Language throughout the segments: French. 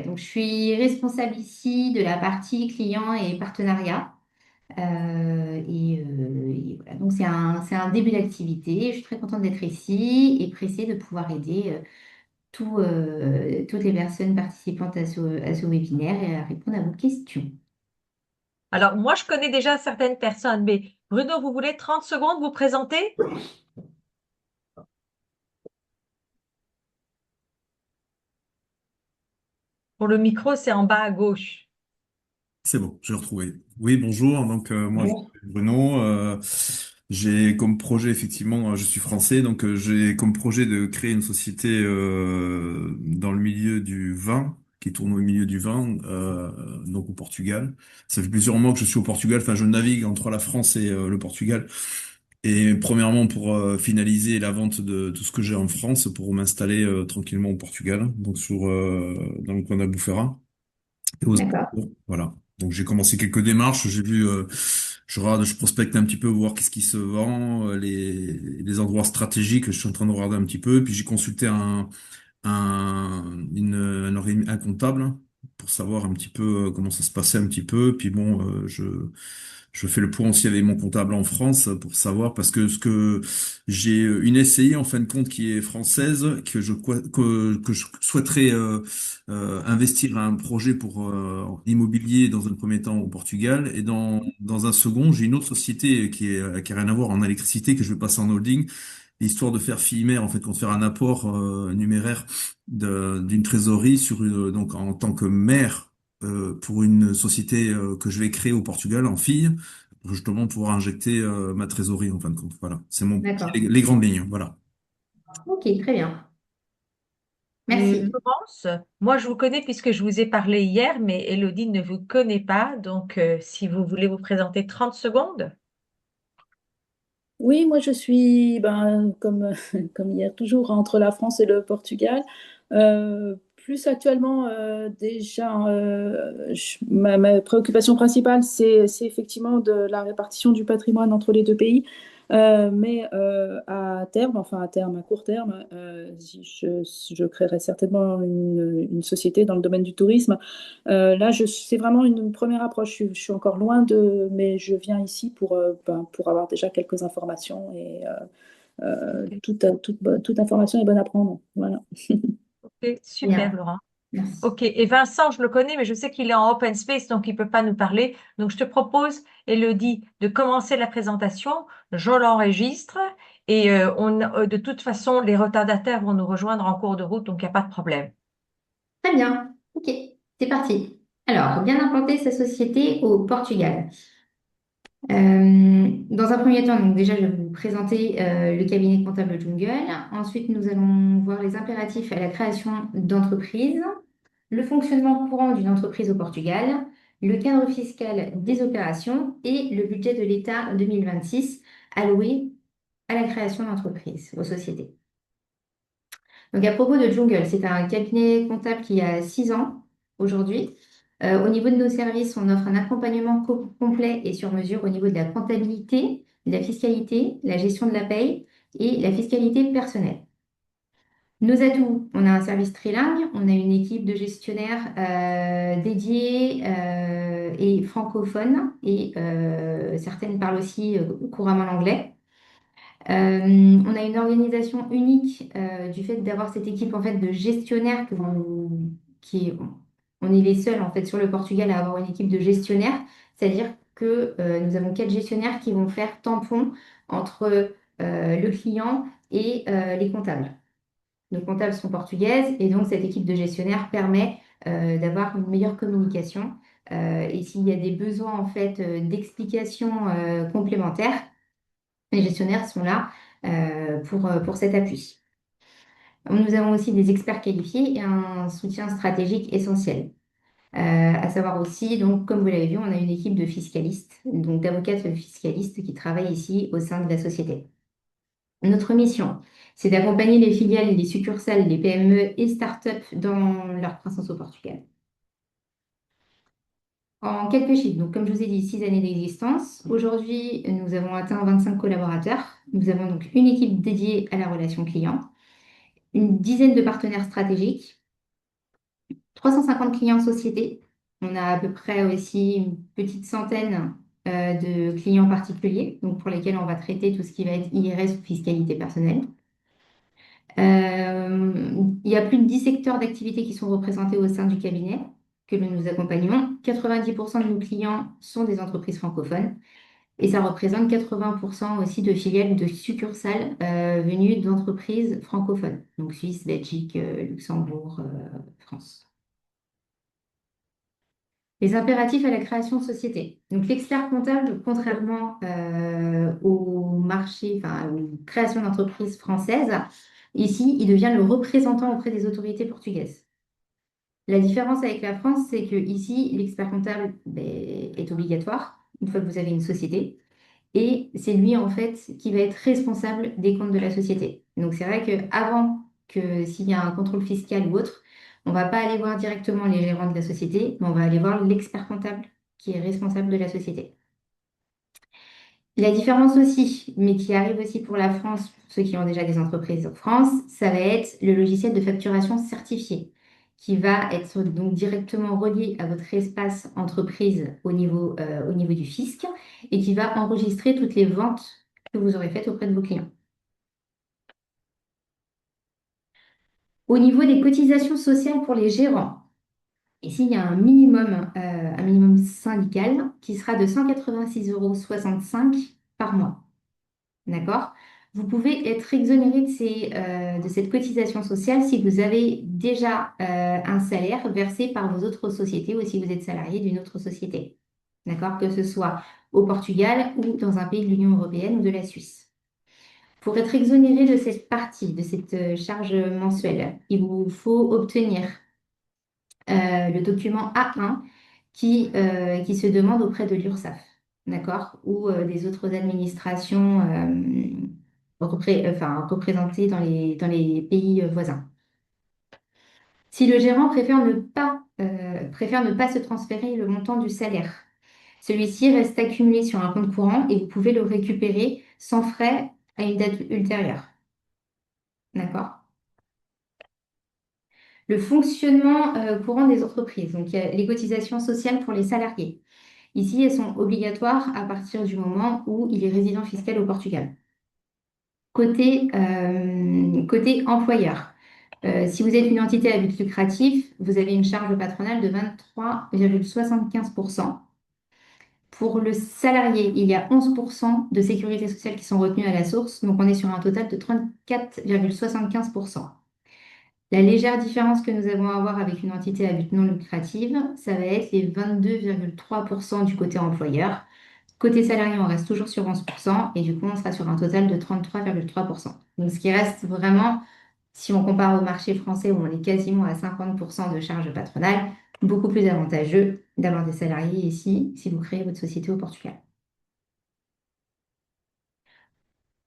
Donc, je suis responsable ici de la partie client et partenariat. Et voilà, donc c'est un début d'activité. Je suis très contente d'être ici et pressée de pouvoir aider toutes les personnes participantes à ce webinaire et à répondre à vos questions. Alors, moi, je connais déjà certaines personnes, mais Bruno, vous voulez 30 secondes vous présenter? Pour le micro, c'est en bas à gauche. C'est bon, j'ai retrouvé. Oui, bonjour. Donc moi, je Bonjour. suis Bruno. J'ai comme projet effectivement, je suis français, donc j'ai comme projet de créer une société dans le milieu du vin, qui tourne au milieu du vin, donc au Portugal. Ça fait plusieurs mois que je suis au Portugal. Enfin, je navigue entre la France et le Portugal. Et premièrement, pour finaliser la vente de tout ce que j'ai en France, pour m'installer tranquillement au Portugal, donc dans le coin d'Albufeira et aux D'accord. alentours. Voilà. Donc j'ai commencé quelques démarches, j'ai vu, je regarde, je prospecte un petit peu, voir qu'est-ce qui se vend, les endroits stratégiques, je suis en train de regarder un petit peu, puis j'ai consulté un comptable pour savoir un petit peu comment ça se passait un petit peu, puis bon, je fais le point aussi avec mon comptable en France pour savoir parce que ce que j'ai une SCI en fin de compte qui est française que je souhaiterais investir à un projet pour immobilier dans un premier temps au Portugal et dans un second j'ai une autre société qui a rien à voir en électricité que je vais passer en holding histoire de faire fille mère en fait, de faire un apport numéraire d'une trésorerie donc en tant que mère pour une société que je vais créer au Portugal en fille, pour justement pouvoir injecter ma trésorerie en fin de compte. Voilà, c'est D'accord. les grandes lignes. Voilà. Ok, très bien. Merci. Florence, moi, je vous connais puisque je vous ai parlé hier, mais Elodie ne vous connaît pas. Donc, si vous voulez vous présenter 30 secondes. Oui, moi je suis, comme, comme hier, toujours entre la France et le Portugal. Plus actuellement, déjà, ma préoccupation principale, c'est effectivement de la répartition du patrimoine entre les deux pays. Mais à terme, enfin à terme, à court terme, je créerai certainement une société dans le domaine du tourisme. Là, c'est vraiment une première approche. Je suis encore loin mais je viens ici pour avoir déjà quelques informations et Ok, toute information est bonne à prendre. Voilà. ok, super, Bien. Laurent. Merci. Ok, et Vincent, je le connais, mais je sais qu'il est en open space, donc il peut pas nous parler. Donc, je te propose, Elodie, de commencer la présentation. Je l'enregistre et de toute façon, les retardataires vont nous rejoindre en cours de route, donc il n'y a pas de problème. Très bien. Ok, c'est parti. Alors, bien implanter sa société au Portugal. Dans un premier temps, donc déjà, je vais vous présenter le cabinet comptable Jungle. Ensuite, nous allons voir les impératifs à la création d'entreprise, le fonctionnement courant d'une entreprise au Portugal, le cadre fiscal des opérations et le budget de l'État 2026 alloué à la création d'entreprises, aux sociétés. Donc, à propos de Jungle, c'est un cabinet comptable qui a 6 ans aujourd'hui. Au niveau de nos services, on offre un accompagnement complet et sur mesure au niveau de la comptabilité, de la fiscalité, la gestion de la paye et la fiscalité personnelle. Nos atouts, on a un service trilingue, on a une équipe de gestionnaires dédiée et francophone et certaines parlent aussi couramment l'anglais. On a une organisation unique du fait d'avoir cette équipe en fait de gestionnaires qui on est les seuls en fait sur le Portugal à avoir une équipe de gestionnaires, c'est-à-dire que nous avons 4 gestionnaires qui vont faire tampon entre le client et les comptables. Nos comptables sont portugaises et donc cette équipe de gestionnaires permet d'avoir une meilleure communication. Et s'il y a des besoins en fait d'explications complémentaires, les gestionnaires sont là pour cet appui. Nous avons aussi des experts qualifiés et un soutien stratégique essentiel. À savoir aussi, donc, comme vous l'avez vu, on a une équipe de fiscalistes, donc d'avocats fiscalistes qui travaillent ici au sein de la société. Notre mission, c'est d'accompagner les filiales, les succursales, les PME et startups dans leur croissance au Portugal. En quelques chiffres, donc comme je vous ai dit, 6 années d'existence. Aujourd'hui, nous avons atteint 25 collaborateurs. Nous avons donc une équipe dédiée à la relation client, une dizaine de partenaires stratégiques, 350 clients sociétés. On a à peu près aussi une petite centaine de clients particuliers, donc pour lesquels on va traiter tout ce qui va être IRS ou fiscalité personnelle. Il y a plus de 10 secteurs d'activité qui sont représentés au sein du cabinet que nous accompagnons. 90% de nos clients sont des entreprises francophones et ça représente 80% aussi de filiales, de succursales venues d'entreprises francophones, donc Suisse, Belgique, Luxembourg, France. Les impératifs à la création de société. Donc l'expert comptable, contrairement au marché, enfin aux créations d'entreprises françaises, ici, il devient le représentant auprès des autorités portugaises. La différence avec la France, c'est que ici, l'expert comptable ben, est obligatoire une fois que vous avez une société. Et c'est lui, en fait, qui va être responsable des comptes de la société. Donc, c'est vrai qu'avant que s'il y a un contrôle fiscal ou autre, on ne va pas aller voir directement les gérants de la société, mais on va aller voir l'expert comptable qui est responsable de la société. La différence aussi, mais qui arrive aussi pour la France, pour ceux qui ont déjà des entreprises en France, ça va être le logiciel de facturation certifié, qui va être donc directement relié à votre espace entreprise au niveau du fisc et qui va enregistrer toutes les ventes que vous aurez faites auprès de vos clients. Au niveau des cotisations sociales pour les gérants, ici, il y a un minimum syndical qui sera de 186,65 € par mois. D'accord? Vous pouvez être exonéré de cette cotisation sociale si vous avez déjà un salaire versé par vos autres sociétés ou si vous êtes salarié d'une autre société. D'accord? Que ce soit au Portugal ou dans un pays de l'Union européenne ou de la Suisse. Pour être exonéré de cette partie, de cette charge mensuelle, il vous faut obtenir le document A1 qui se demande auprès de l'URSSAF, d'accord, ou des autres administrations représentées dans les pays voisins. Si le gérant préfère ne pas se transférer le montant du salaire, celui-ci reste accumulé sur un compte courant et vous pouvez le récupérer sans frais à une date ultérieure. D'accord? Le fonctionnement courant des entreprises, donc il y a les cotisations sociales pour les salariés. Ici, elles sont obligatoires à partir du moment où il est résident fiscal au Portugal. Côté employeur, si vous êtes une entité à but lucratif, vous avez une charge patronale de 23,75%. Pour le salarié, il y a 11% de sécurité sociale qui sont retenus à la source, donc on est sur un total de 34,75%. La légère différence que nous avons à avoir avec une entité à but non lucratif, ça va être les 22,3% du côté employeur. Côté salarié, on reste toujours sur 11% et du coup, on sera sur un total de 33,3%. Donc, ce qui reste vraiment, si on compare au marché français où on est quasiment à 50% de charges patronales, beaucoup plus avantageux d'avoir des salariés ici si vous créez votre société au Portugal.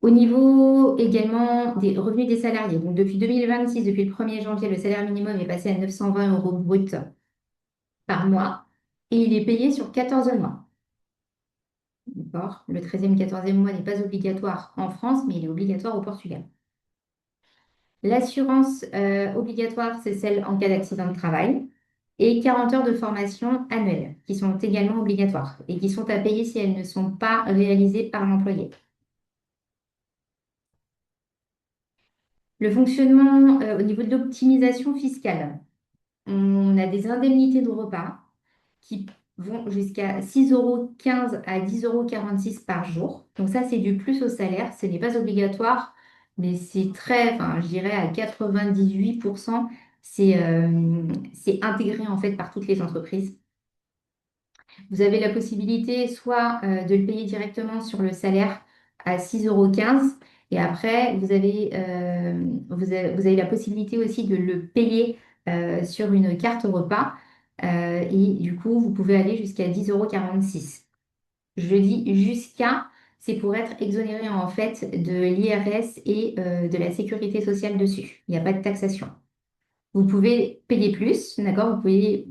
Au niveau également des revenus des salariés, donc depuis 2026, depuis le 1er janvier, le salaire minimum est passé à 920 € brut par mois et il est payé sur 14 mois. D'accord? Le 13e, 14e mois n'est pas obligatoire en France, mais il est obligatoire au Portugal. L'assurance obligatoire, c'est celle en cas d'accident de travail et 40 heures de formation annuelle qui sont également obligatoires et qui sont à payer si elles ne sont pas réalisées par l'employé. Le fonctionnement au niveau de l'optimisation fiscale, on a des indemnités de repas qui vont jusqu'à 6,15 € à 10,46 € par jour. Donc ça, c'est du plus au salaire. Ce n'est pas obligatoire, mais c'est très, enfin, je dirais à 98%, c'est intégré en fait par toutes les entreprises. Vous avez la possibilité soit de le payer directement sur le salaire à 6,15 € et après, vous avez la possibilité aussi de le payer sur une carte repas. Et du coup, vous pouvez aller jusqu'à 10,46 €. Je dis jusqu'à, c'est pour être exonéré en fait de l'IRS et de la sécurité sociale dessus. Il n'y a pas de taxation. Vous pouvez payer plus, d'accord? Vous pouvez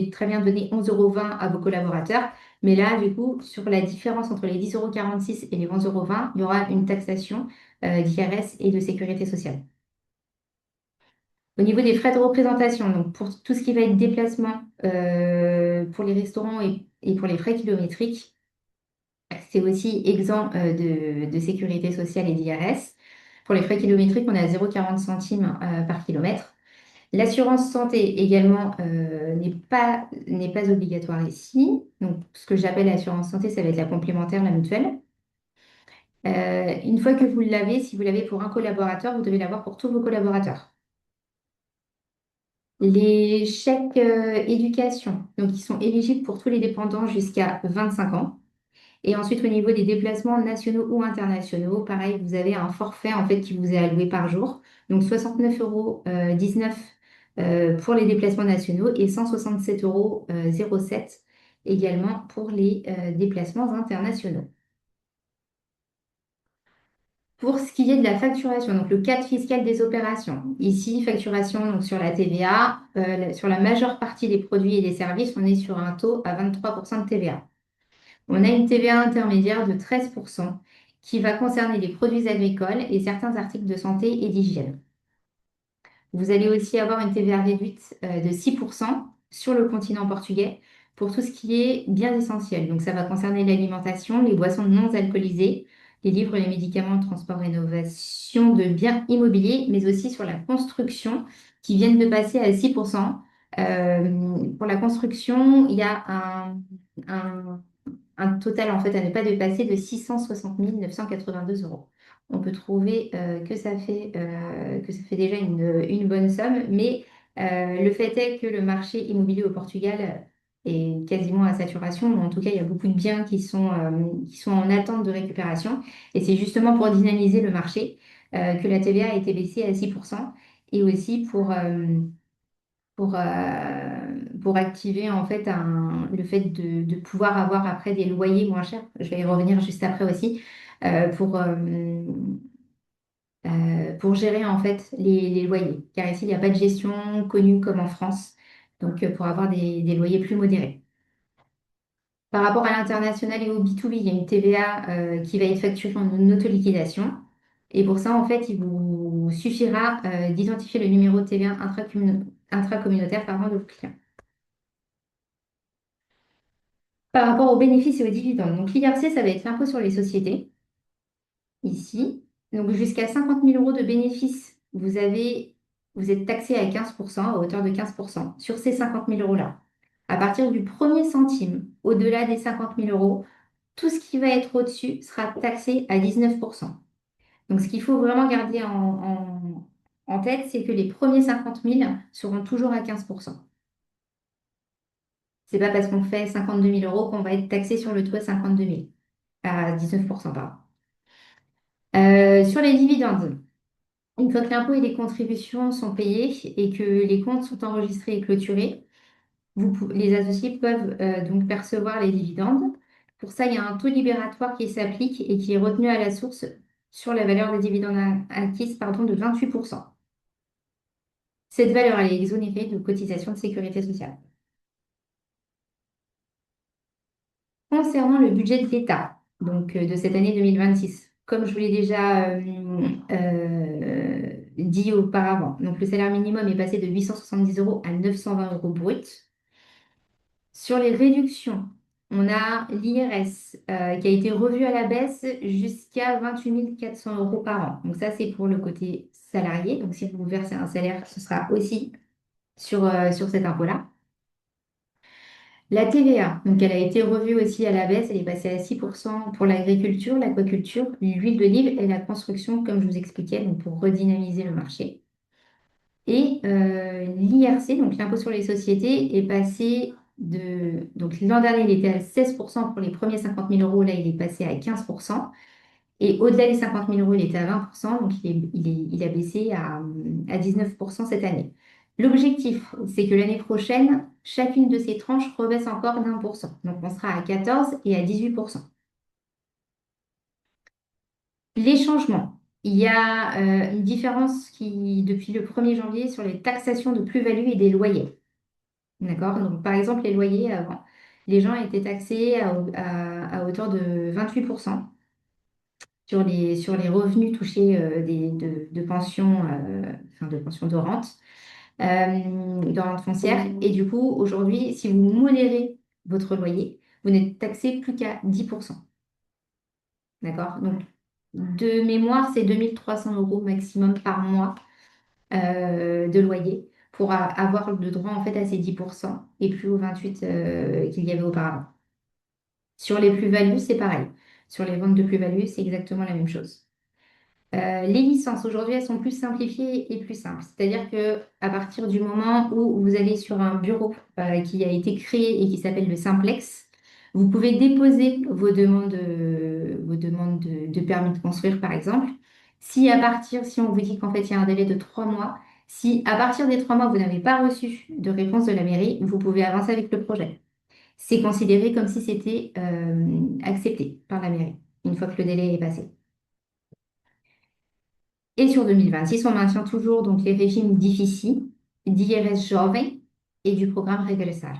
très bien donner 11,20 € à vos collaborateurs, mais là, du coup, sur la différence entre les 10,46 € et les 11,20 €, il y aura une taxation d'IRS et de sécurité sociale. Au niveau des frais de représentation, donc pour tout ce qui va être déplacement pour les restaurants et pour les frais kilométriques, c'est aussi exempt de sécurité sociale et d'IRS. Pour les frais kilométriques, on est à 0,40 centimes par kilomètre. L'assurance santé également n'est pas obligatoire ici. Donc, ce que j'appelle l'assurance santé, ça va être la complémentaire, la mutuelle. Une fois que vous l'avez, si vous l'avez pour un collaborateur, vous devez l'avoir pour tous vos collaborateurs. Les chèques éducation, donc ils sont éligibles pour tous les dépendants jusqu'à 25 ans. Et ensuite, au niveau des déplacements nationaux ou internationaux, pareil, vous avez un forfait en fait qui vous est alloué par jour. Donc 69,19 € pour les déplacements nationaux et 167,07 € également pour les déplacements internationaux. Pour ce qui est de la facturation, donc le cadre fiscal des opérations, ici, facturation donc sur la TVA, sur la majeure partie des produits et des services, on est sur un taux à 23% de TVA. On a une TVA intermédiaire de 13% qui va concerner les produits agricoles et certains articles de santé et d'hygiène. Vous allez aussi avoir une TVA réduite de 6% sur le continent portugais pour tout ce qui est biens essentiels. Donc ça va concerner l'alimentation, les boissons non alcoolisées, les livres, les médicaments, le transport, rénovation de biens immobiliers, mais aussi sur la construction qui viennent de passer à 6%. Pour la construction, il y a un total en fait à ne pas dépasser de 660 982 euros. On peut trouver que ça fait déjà une bonne somme, mais le fait est que le marché immobilier au Portugal est quasiment à saturation. En tout cas, il y a beaucoup de biens qui sont en attente de récupération. Et c'est justement pour dynamiser le marché que la TVA a été baissée à 6% et aussi pour activer en fait le fait de pouvoir avoir après des loyers moins chers. Je vais y revenir juste après aussi euh, pour, euh, pour gérer en fait les loyers. Car ici, il n'y a pas de gestion connue comme en France, donc pour avoir des loyers plus modérés. Par rapport à l'international et au B2B, il y a une TVA qui va être facturée en autoliquidation. Et pour ça, en fait, il vous suffira d'identifier le numéro de TVA intracommunautaire de vos clients. Par rapport aux bénéfices et aux dividendes. Donc l'IRC, ça va être l'impôt sur les sociétés, ici. Donc jusqu'à 50 000 € de bénéfices, vous êtes taxé à 15%, à hauteur de 15% sur ces 50 000 €-là. À partir du premier centime, au-delà des 50 000 €, tout ce qui va être au-dessus sera taxé à 19%. Donc ce qu'il faut vraiment garder en tête, c'est que les premiers 50 000 seront toujours à 15%. C'est pas parce qu'on fait 52 000 € qu'on va être taxé sur le toit 52 000, à 19%, pardon. Sur les dividendes, une fois que l'impôt et les contributions sont payés et que les comptes sont enregistrés et clôturés, les associés peuvent donc percevoir les dividendes. Pour ça, il y a un taux libératoire qui s'applique et qui est retenu à la source sur la valeur des dividendes acquises, de 28%. Cette valeur, elle est exonérée de cotisations de sécurité sociale. Concernant le budget de l'État, donc de cette année 2026, comme je vous l'ai déjà dit auparavant, donc le salaire minimum est passé de 870 € à 920 € brut. Sur les réductions, on a l'IRS qui a été revu à la baisse jusqu'à 28 400 € par an. Donc ça, c'est pour le côté salarié. Donc si vous versez un salaire, ce sera aussi sur cet impôt-là. La TVA, donc elle a été revue aussi à la baisse, elle est passée à 6% pour l'agriculture, l'aquaculture, l'huile d'olive et la construction, comme je vous expliquais, donc pour redynamiser le marché. Et l'IRC, donc l'impôt sur les sociétés, est passé de... Donc l'an dernier, il était à 16% pour les premiers 50 000 €, là il est passé à 15%. Et au-delà des 50 000 €, il était à 20%, donc il a baissé à 19% cette année. L'objectif, c'est que l'année prochaine, chacune de ces tranches rebaisse encore d'1%. Donc on sera à 14 et à 18%. Les changements. Il y a une différence depuis le 1er janvier sur les taxations de plus-value et des loyers. D'accord? Donc par exemple, les loyers avant, les gens étaient taxés à hauteur de 28% sur les revenus touchés de pension, enfin de pension de rente foncière. Et du coup, aujourd'hui, si vous modérez votre loyer, vous n'êtes taxé plus qu'à 10%. D'accord? Donc, de mémoire, c'est 2 300 € maximum par mois de loyer pour avoir le droit en fait à ces 10% et plus aux 28 qu'il y avait auparavant. Sur les plus-values, c'est pareil. Sur les ventes de plus-values, c'est exactement la même chose. Les licences, aujourd'hui, elles sont plus simplifiées et plus simples. C'est-à-dire que à partir du moment où vous allez sur un bureau qui a été créé et qui s'appelle le Simplex, vous pouvez déposer vos demandes de permis de construire, par exemple. Si on vous dit qu'en fait, il y a un délai de 3 mois, si à partir des 3 mois, vous n'avez pas reçu de réponse de la mairie, vous pouvez avancer avec le projet. C'est considéré comme si c'était accepté par la mairie, une fois que le délai est passé. Et sur 2026, on maintient toujours donc les régimes difficiles, d'IRS Jovem et du programme Regressar.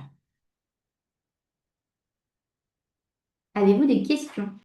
Avez-vous des questions?